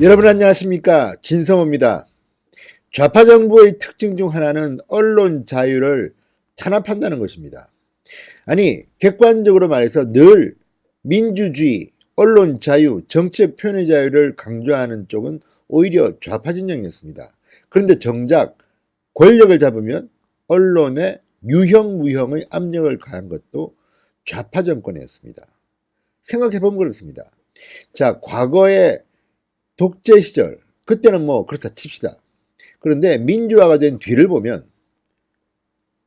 여러분 안녕하십니까, 진성호입니다. 좌파 정부의 특징 중 하나는 언론 자유를 탄압한다는 것입니다. 아니, 객관적으로 말해서 늘 민주주의, 언론 자유, 정치적 표현의 자유를 강조하는 쪽은 오히려 좌파 진영이었습니다. 그런데 정작 권력을 잡으면 언론에 유형 무형의 압력을 가한 것도 좌파 정권이었습니다. 생각해보면 그렇습니다. 자, 과거에 독재 시절, 그때는 뭐 그렇다 칩시다. 그런데 민주화가 된 뒤를 보면,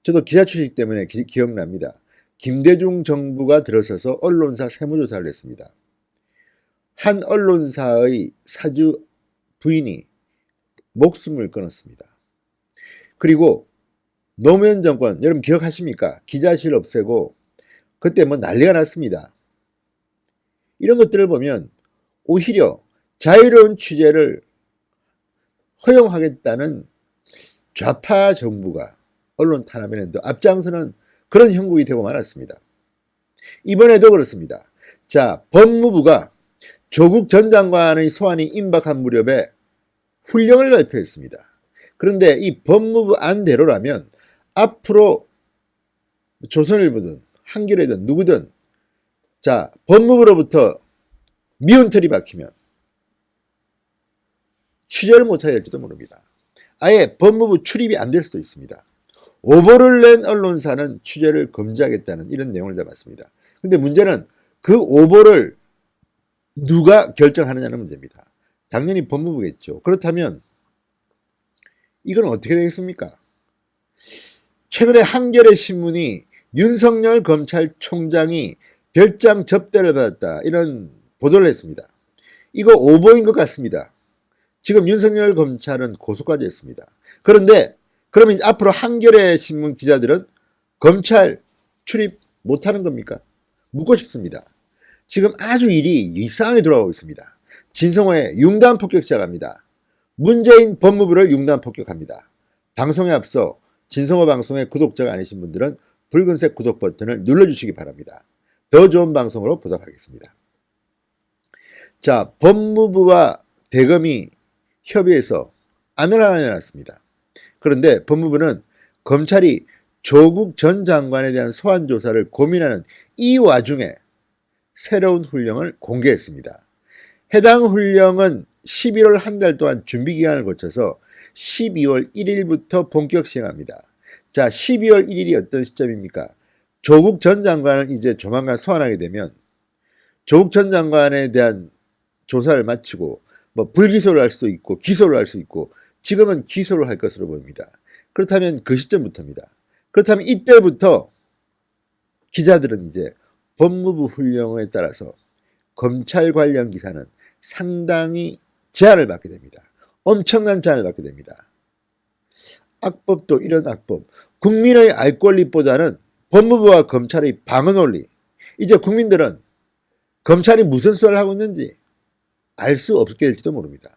저도 기자 출신 때문에 기억납니다. 김대중 정부가 들어서서 언론사 세무조사를 했습니다. 한 언론사의 사주 부인이 목숨을 끊었습니다. 그리고 노무현 정권, 여러분 기억하십니까? 기자실 없애고 그때 뭐 난리가 났습니다. 이런 것들을 보면 오히려 자유로운 취재를 허용하겠다는 좌파 정부가 언론 탄압에는 앞장서는 그런 형국이 되고 말았습니다. 이번에도 그렇습니다. 자, 법무부가 조국 전 장관의 소환이 임박한 무렵에 훈령을 발표했습니다. 그런데 이 법무부 안대로라면 앞으로 조선일보든 한겨레든 누구든, 자, 법무부로부터 미운털이 박히면 취재를 못하게 될지도 모릅니다. 아예 법무부 출입이 안 될 수도 있습니다. 오보를 낸 언론사는 취재를 금지하겠다는 이런 내용을 잡았습니다. 근데 문제는 그 오보를 누가 결정하느냐는 문제입니다. 당연히 법무부겠죠. 그렇다면 이건 어떻게 되겠습니까? 최근에 한겨레 신문이 윤석열 검찰총장이 별장 접대를 받았다, 이런 보도를 했습니다. 이거 오보인 것 같습니다. 지금 윤석열 검찰은 고소까지 했습니다. 그런데 그러면 앞으로 한겨레 신문 기자들은 검찰 출입 못하는 겁니까? 묻고 싶습니다. 지금 아주 일이 이상하게 돌아가고 있습니다. 진성호의 융단 폭격 시작합니다. 문재인 법무부를 융단 폭격합니다. 방송에 앞서 진성호 방송의 구독자가 아니신 분들은 붉은색 구독 버튼을 눌러주시기 바랍니다. 더 좋은 방송으로 보답하겠습니다. 자, 법무부와 대검이 협의해서 안을 내놨습니다. 그런데 법무부는 검찰이 조국 전 장관에 대한 소환 조사를 고민하는 이 와중에 새로운 훈령을 공개했습니다. 해당 훈령은 11월 한 달 동안 준비 기간을 거쳐서 12월 1일부터 본격 시행합니다. 자, 12월 1일이 어떤 시점입니까? 조국 전 장관을 이제 조만간 소환하게 되면 조국 전 장관에 대한 조사를 마치고 뭐 불기소를 할 수도 있고 기소를 할 수 있고, 지금은 기소를 할 것으로 보입니다. 그렇다면 그 시점부터입니다. 그렇다면 이때부터 기자들은 이제 법무부 훈령에 따라서 검찰 관련 기사는 상당히 제한을 받게 됩니다. 엄청난 제한을 받게 됩니다. 악법도 이런 악법, 국민의 알 권리보다는 법무부와 검찰의 방어 논리, 이제 국민들은 검찰이 무슨 수사를 하고 있는지 알 수 없게 될지도 모릅니다.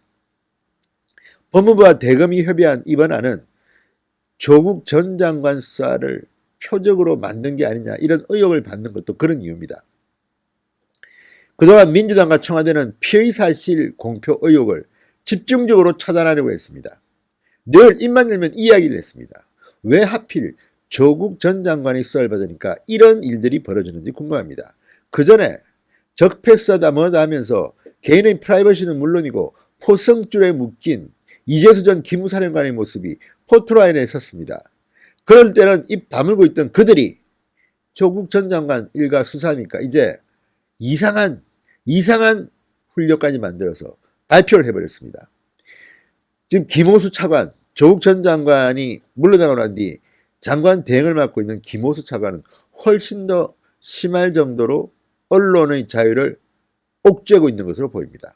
법무부와 대검이 협의한 이번 안은 조국 전 장관 수사를 표적으로 만든 게 아니냐, 이런 의혹을 받는 것도 그런 이유입니다. 그동안 민주당과 청와대는 피의 사실 공표 의혹을 집중적으로 차단하려고 했습니다. 늘 입만 열면 이야기를 했습니다. 왜 하필 조국 전 장관이 수사를 받으니까 이런 일들이 벌어지는지 궁금합니다. 그 전에 적폐수사다 뭐다 하면서 개인의 프라이버시는 물론이고 포성줄에 묶인 이재수 전 기무사령관의 모습이 포토라인에 섰습니다. 그럴 때는 입 다물고 있던 그들이 조국 전 장관 일가 수사하니까 이제 이상한 훈령까지 만들어서 발표를 해버렸습니다. 지금 김호수 차관, 조국 전 장관이 물러나고 난 뒤 장관 대행을 맡고 있는 김호수 차관은 훨씬 더 심할 정도로 언론의 자유를 옥죄고 있는 것으로 보입니다.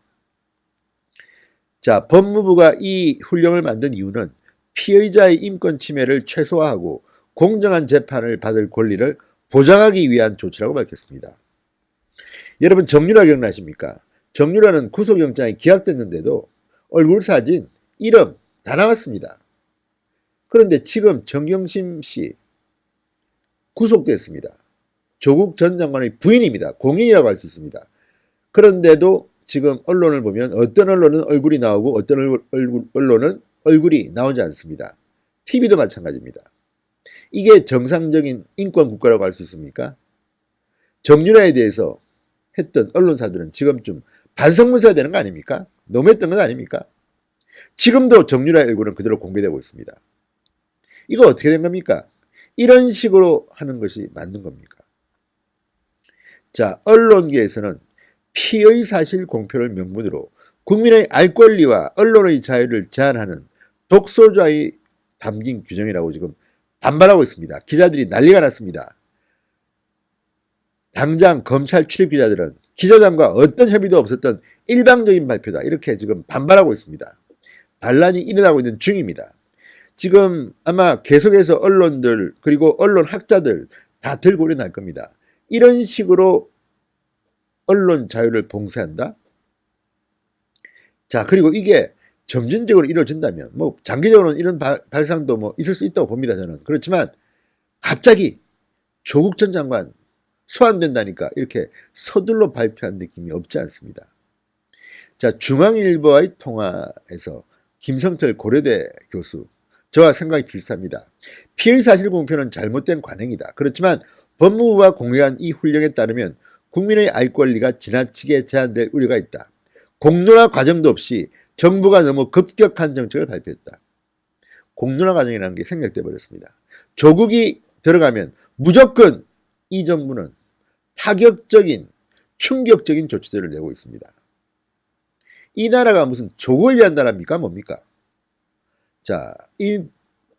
자, 법무부가 이 훈령을 만든 이유는 피의자의 인권 침해를 최소화하고 공정한 재판을 받을 권리를 보장하기 위한 조치라고 밝혔습니다. 여러분, 정유라 기억나십니까? 정유라는 구속영장이 기각됐는데도 얼굴 사진, 이름 다 나왔습니다. 그런데 지금 정경심 씨 구속됐습니다. 조국 전 장관의 부인입니다. 공인이라고 할 수 있습니다. 그런데도 지금 언론을 보면 어떤 언론은 얼굴이 나오고 어떤 언론은 얼굴이 나오지 않습니다. TV도 마찬가지입니다. 이게 정상적인 인권 국가라고 할 수 있습니까? 정유라에 대해서 했던 언론사들은 지금쯤 반성문 써야 되는 거 아닙니까? 너무했던 건 아닙니까? 지금도 정유라의 얼굴은 그대로 공개되고 있습니다. 이거 어떻게 된 겁니까? 이런 식으로 하는 것이 맞는 겁니까? 자, 언론계에서는 피의 사실 공표를 명분으로 국민의 알 권리와 언론의 자유를 제한하는 독소자의 담긴 규정이라고 지금 반발하고 있습니다. 기자들이 난리가 났습니다. 당장 검찰 출입 기자들은 기자단과 어떤 협의도 없었던 일방적인 발표다. 이렇게 지금 반발하고 있습니다. 반란이 일어나고 있는 중입니다. 지금 아마 계속해서 언론들 그리고 언론 학자들 다 들고 일어날 겁니다. 이런 식으로 언론 자유를 봉쇄한다? 자, 그리고 이게 점진적으로 이루어진다면 뭐 장기적으로는 이런 발상도 뭐 있을 수 있다고 봅니다. 저는. 그렇지만 갑자기 조국 전 장관 소환된다니까 이렇게 서둘러 발표한 느낌이 없지 않습니다. 자, 중앙일보와의 통화에서 김성철 고려대 교수, 저와 생각이 비슷합니다. 피의 사실 공표는 잘못된 관행이다. 그렇지만 법무부가 공개한 이 훈령에 따르면 국민의 알 권리가 지나치게 제한될 우려가 있다. 공론화 과정도 없이 정부가 너무 급격한 정책을 발표했다. 공론화 과정이라는 게 생략돼 버렸습니다. 조국이 들어가면 무조건 이 정부는 타격적인 충격적인 조치들을 내고 있습니다. 이 나라가 무슨 조국을 위한 나라입니까? 뭡니까? 자, 이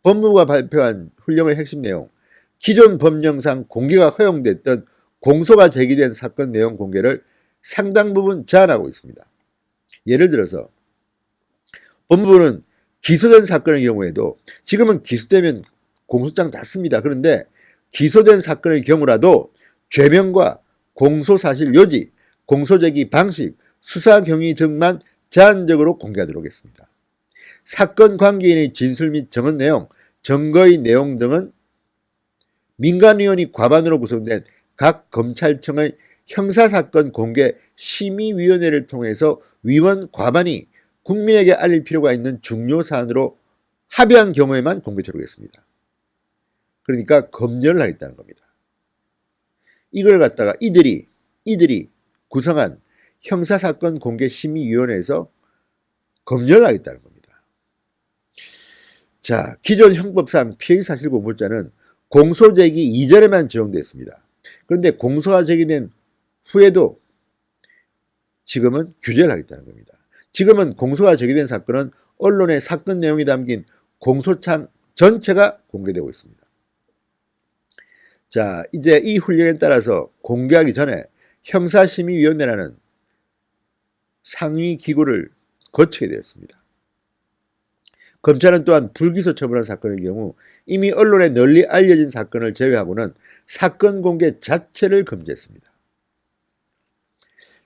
법무부가 발표한 훈령의 핵심 내용, 기존 법령상 공개가 허용됐던 공소가 제기된 사건 내용 공개를 상당 부분 제한하고 있습니다. 예를 들어서 법무부는 기소된 사건의 경우에도 지금은 기소되면 공소장 다 씁니다. 그런데 기소된 사건의 경우라도 죄명과 공소사실 요지, 공소제기 방식, 수사 경위 등만 제한적으로 공개하도록 했습니다. 사건 관계인의 진술 및 증언 내용, 증거의 내용 등은 민간위원이 과반으로 구성된 각 검찰청의 형사사건 공개 심의위원회를 통해서 위원 과반이 국민에게 알릴 필요가 있는 중요 사안으로 합의한 경우에만 공개토록 했습니다. 그러니까 검열을 하겠다는 겁니다. 이걸 갖다가 이들이 구성한 형사사건 공개 심의위원회에서 검열을 하겠다는 겁니다. 자, 기존 형법상 피의사실 공표자는 공소제기 이전에만 적용됐습니다. 그런데 공소가 제기된 후에도 지금은 규제를 하겠다는 겁니다. 지금은 공소가 제기된 사건은 언론의 사건 내용이 담긴 공소장 전체가 공개되고 있습니다. 자, 이제 이 훈령에 따라서 공개하기 전에 형사심의위원회라는 상위 기구를 거치게 되었습니다. 검찰은 또한 불기소 처분한 사건의 경우 이미 언론에 널리 알려진 사건을 제외하고는 사건 공개 자체를 금지했습니다.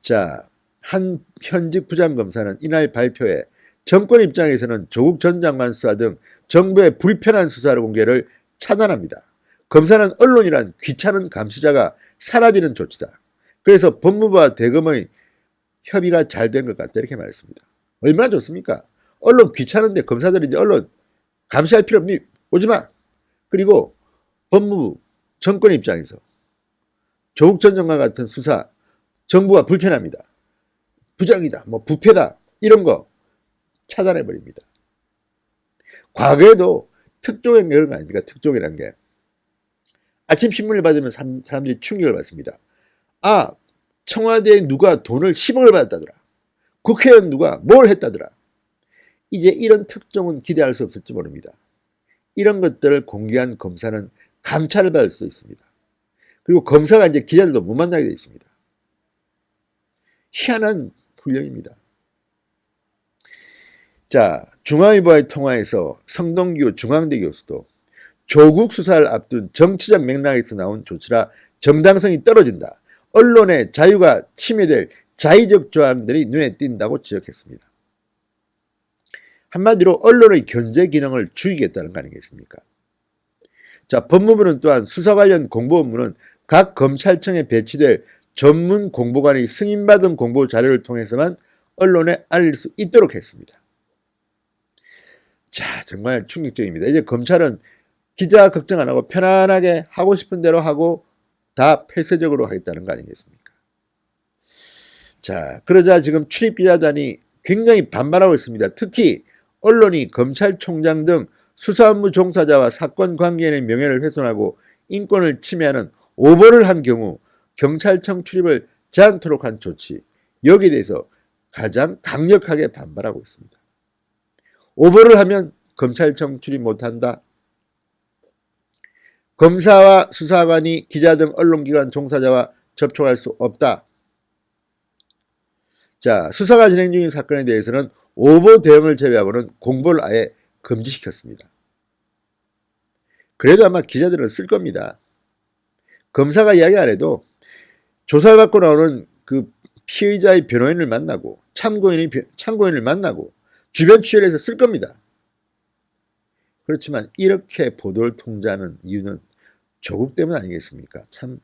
자, 한 현직 부장검사는 이날 발표에 정권 입장에서는 조국 전 장관 수사 등 정부의 불편한 수사 공개를 차단합니다. 검사는 언론이란 귀찮은 감시자가 사라지는 조치다. 그래서 법무부와 대검의 협의가 잘 된 것 같다 이렇게 말했습니다. 얼마나 좋습니까? 언론 귀찮은데 검사들이 이제 언론 감시할 필요 없니? 오지마. 그리고 법무부 정권 입장에서 조국 전 장관 같은 수사 정부가 불편합니다. 부정이다, 뭐 부패다 이런 거 차단해버립니다. 과거에도 특종의 그런 거 아닙니까? 특종이란 게 아침 신문을 받으면 사람들이 충격을 받습니다. 아, 청와대에 누가 돈을 10억을 받았다더라. 국회의원 누가 뭘 했다더라. 이제 이런 특종은 기대할 수 없을지 모릅니다. 이런 것들을 공개한 검사는 감찰을 받을 수 있습니다. 그리고 검사가 이제 기자들도 못 만나게 되어 있습니다. 희한한 훈령입니다. 자, 중앙일보와의 통화에서 성동규 중앙대 교수도 조국 수사를 앞둔 정치적 맥락에서 나온 조치라 정당성이 떨어진다. 언론의 자유가 침해될 자의적 조항들이 눈에 띈다고 지적했습니다. 한마디로 언론의 견제 기능을 죽이겠다는 거 아니겠습니까? 자, 법무부는 또한 수사 관련 공보 업무는 각 검찰청에 배치될 전문 공보관의 승인받은 공보 자료를 통해서만 언론에 알릴 수 있도록 했습니다. 자, 정말 충격적입니다. 이제 검찰은 기자 걱정 안 하고 편안하게 하고 싶은 대로 하고 다 폐쇄적으로 하겠다는 거 아니겠습니까? 자, 그러자 지금 출입기자단이 굉장히 반발하고 있습니다. 특히 언론이 검찰총장 등 수사업무 종사자와 사건 관계인의 명예를 훼손하고 인권을 침해하는 오보를 한 경우 경찰청 출입을 제한토록 한 조치, 여기에 대해서 가장 강력하게 반발하고 있습니다. 오보를 하면 검찰청 출입 못한다. 검사와 수사관이 기자 등 언론기관 종사자와 접촉할 수 없다. 자, 수사가 진행 중인 사건에 대해서는 오보 대응을 제외하고는 공보를 아예 금지시켰습니다. 그래도 아마 기자들은 쓸 겁니다. 검사가 이야기 안 해도 조사를 받고 나오는 그 피의자의 변호인을 만나고 참고인을 만나고 주변 취재를 해서 쓸 겁니다. 그렇지만 이렇게 보도를 통제하는 이유는 조국 때문 아니겠습니까? 참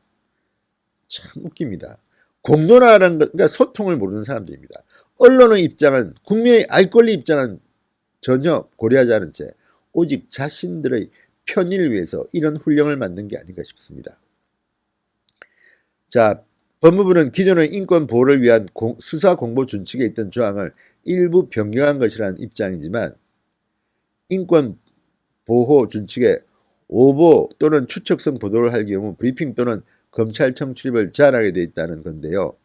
웃깁니다. 공론화라는 것, 그러니까 소통을 모르는 사람들입니다. 언론의 입장은, 국민의 알 권리 입장은 전혀 고려하지 않은 채 오직 자신들의 편의를 위해서 이런 훈령을 만든 게 아닌가 싶습니다. 자, 법무부는 기존의 인권 보호를 위한 수사 공보 준칙에 있던 조항을 일부 변경한 것이라는 입장이지만 인권 보호 준칙에 오보 또는 추측성 보도를 할 경우 브리핑 또는 검찰청 출입을 제한하게 되어 있다는 건데요.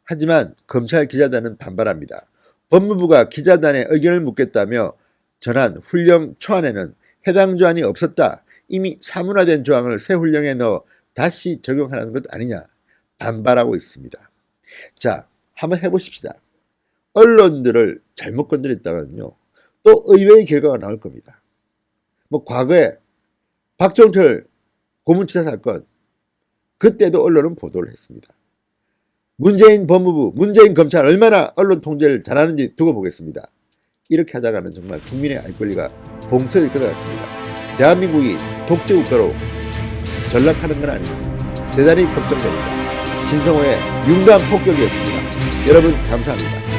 하지만 검찰 기자단은 반발합니다. 법무부가 기자단의 의견을 묻겠다며 전한 훈령 초안에는 해당 조항이 없었다. 이미 사문화된 조항을 새 훈령에 넣어 다시 적용하라는 것 아니냐. 반발하고 있습니다. 자, 한번 해보십시다. 언론들을 잘못 건드렸다가는요, 또 의외의 결과가 나올 겁니다. 뭐 과거에 박종철 고문치사 사건, 그때도 언론은 보도를 했습니다. 문재인 법무부, 문재인 검찰 얼마나 언론 통제를 잘하는지 두고 보겠습니다. 이렇게 하다가는 정말 국민의 알 권리가 봉쇄될 것 같습니다. 대한민국이 독재국가로 전락하는 건 아닙니다. 대단히 걱정됩니다. 진성호의 융단 폭격이었습니다. 여러분 감사합니다.